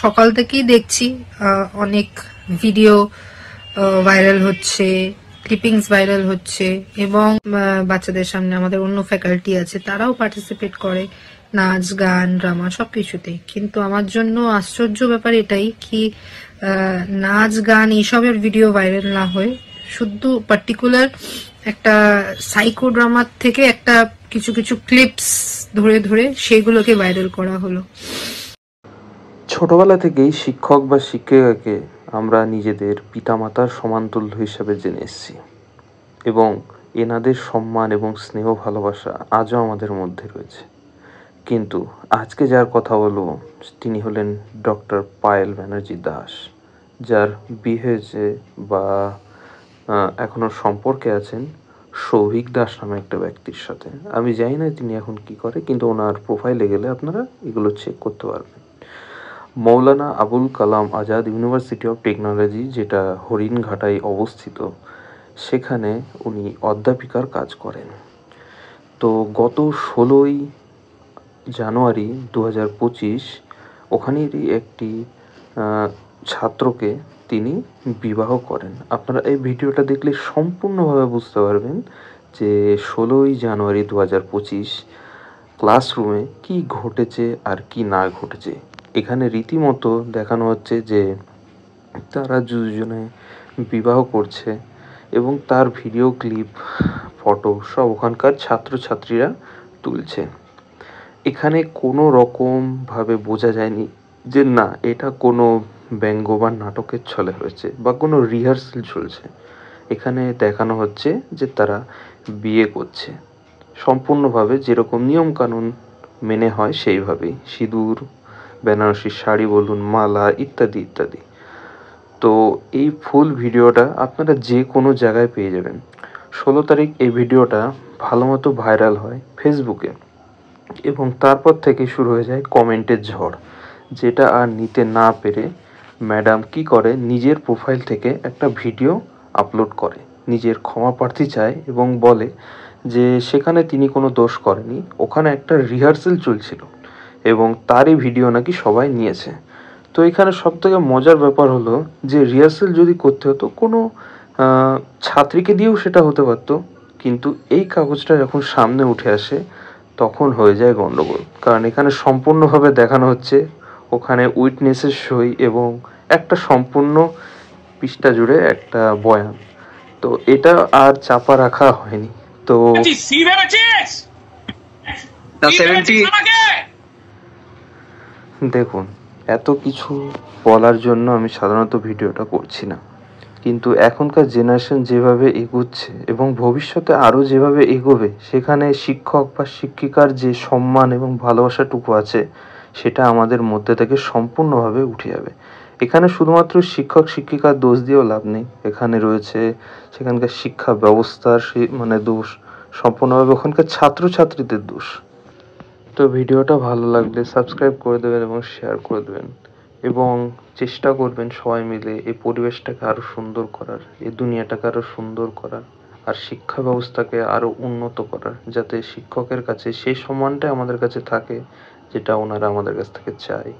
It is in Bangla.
সকাল থেকেই দেখছি অনেক ভিডিও ভাইরাল হচ্ছে, ক্লিপিংস ভাইরাল হচ্ছে, এবং বাচ্চাদের সামনে আমাদের অন্য ফ্যাকাল্টি আছে, তারাও পার্টিসিপেট করে নাচ গান ড্রামা সবকিছুতেই। কিন্তু আমার জন্য আশ্চর্য ব্যাপার এটাই কি নাচ গান এইসবের ভিডিও ভাইরাল না হয়ে শুধু পার্টিকুলার একটা সাইকো ড্রামার থেকে একটা কিছু কিছু ক্লিপস ধরে ধরে সেগুলোকে ভাইরাল করা হলো। ছোটবেলা থেকেই শিক্ষক বা শিক্ষিকাকে আমরা নিজেদের পিতামাতার সমানতুল্য হিসাবে জেনে এসেছি, এবং এনাদের সম্মান এবং স্নেহ ভালোবাসা আজও আমাদের মধ্যে রয়েছে। কিন্তু আজকে যার কথা বলবো তিনি হলেন ডক্টর পায়েল ব্যানার্জি দাস, যার বিয়ে হয়েছে বা এখনো সম্পর্কে আছেন সৌভিক দাস নামে একটা ব্যক্তির সাথে। আমি জানি না তিনি এখন কি করে, কিন্তু ওনার প্রোফাইলে গেলে আপনারা এগুলো চেক করতে পারবেন। Maulana Abul Kalam Azad university of technology, যেটা হরিণঘাটায় অবস্থিত, সেখানে উনি অধ্যাপিকার কাজ করেন। তো গত 16ই জানুয়ারি 2025 ওখানেরই একটি ছাত্রকে তিনি বিবাহ করেন। আপনারা এই ভিডিওটা দেখলে সম্পূর্ণভাবে বুঝতে পারবেন যে 16ই জানুয়ারি 2025 ক্লাসরুমে কি ঘটেছে আর কি না ঘটেছে। এখানে রীতিমতো দেখানো হচ্ছে যে তারা দুজনে বিবাহ করছে, এবং তার ভিডিও ক্লিপ, ফটো সব ওখানকার ছাত্রছাত্রীরা তুলছে। এখানে কোনো রকমভাবে বোঝা যায়নি যে না এটা কোনো ব্যঙ্গ বা নাটকের ছলে হয়েছে বা কোনো রিহার্সাল চলছে। এখানে দেখানো হচ্ছে যে তারা বিয়ে করছে সম্পূর্ণভাবে যেরকম নিয়মকানুন মেনে হয় সেইভাবেই, সিঁদুর, বেনারসি শাড়ি বলুন, মালা ইত্যাদি ইত্যাদি। তো এই ফুল ভিডিওটা আপনারা যে কোনো জায়গায় পেয়ে যাবেন। 16 তারিখ এই ভিডিওটা ভালো মতো ভাইরাল হয় ফেসবুকে, এবং তারপর থেকে শুরু হয়ে যায় কমেন্টের ঝড়, যেটা আর নিতে না পেরে ম্যাডাম কি করে, নিজের প্রোফাইল থেকে একটা ভিডিও আপলোড করে, নিজের ক্ষমা প্রার্থী চায় এবং বলে যে সেখানে তিনি কোনো দোষ করেনি, ওখানে একটা রিহার্সাল চলছিল এবং তারই ভিডিও নাকি সবাই নিয়েছে। তো এখানে সবথেকে মজার ব্যাপার হলো যে রিহার্সাল যদি করতে হতো কোনো ছাত্রীকে দিয়েও সেটা হতে পারতো, কিন্তু এই কাগজটা যখন সামনে উঠে আসে তখন হয়ে যায় গন্ডগোল। কারণ এখানে সম্পূর্ণভাবে দেখানো হচ্ছে ওখানে উইটনেসের সই এবং একটা সম্পূর্ণ পৃষ্ঠা জুড়ে একটা বয়ান। তো এটা আর চাপা রাখা হয়নি। তো দেখুন, এত কিছু বলার জন্য আমি সাধারণত ভিডিওটা করছি না, কিন্তু এখনকার জেনারেশন যেভাবে এগোচ্ছে এবং ভবিষ্যতে আরও যেভাবে এগোবে, সেখানে শিক্ষক বা শিক্ষিকার যে সম্মান এবং ভালোবাসাটুকু আছে সেটা আমাদের মধ্যে থেকে সম্পূর্ণভাবে উঠে যাবে। এখানে শুধুমাত্র শিক্ষক শিক্ষিকার দোষ দিয়েও লাভ নেই, এখানে রয়েছে সেখানকার শিক্ষা ব্যবস্থার দোষ, সম্পূর্ণভাবে ওখানকার ছাত্রছাত্রীদের দোষ। তো ভিডিওটা ভালো লাগলে সাবস্ক্রাইব করে দেবেন এবং শেয়ার করে দেবেন, এবং চেষ্টা করবেন সবাই মিলে এই পরিবেশটাকে আরও সুন্দর করার, এই দুনিয়াটাকে আরও সুন্দর করার, আর শিক্ষা ব্যবস্থাকে আরও উন্নত করার, যাতে শিক্ষকের কাছে সেই সম্মানটা আমাদের কাছে থাকে যেটা ওনারা আমাদের কাছ থেকে চায়।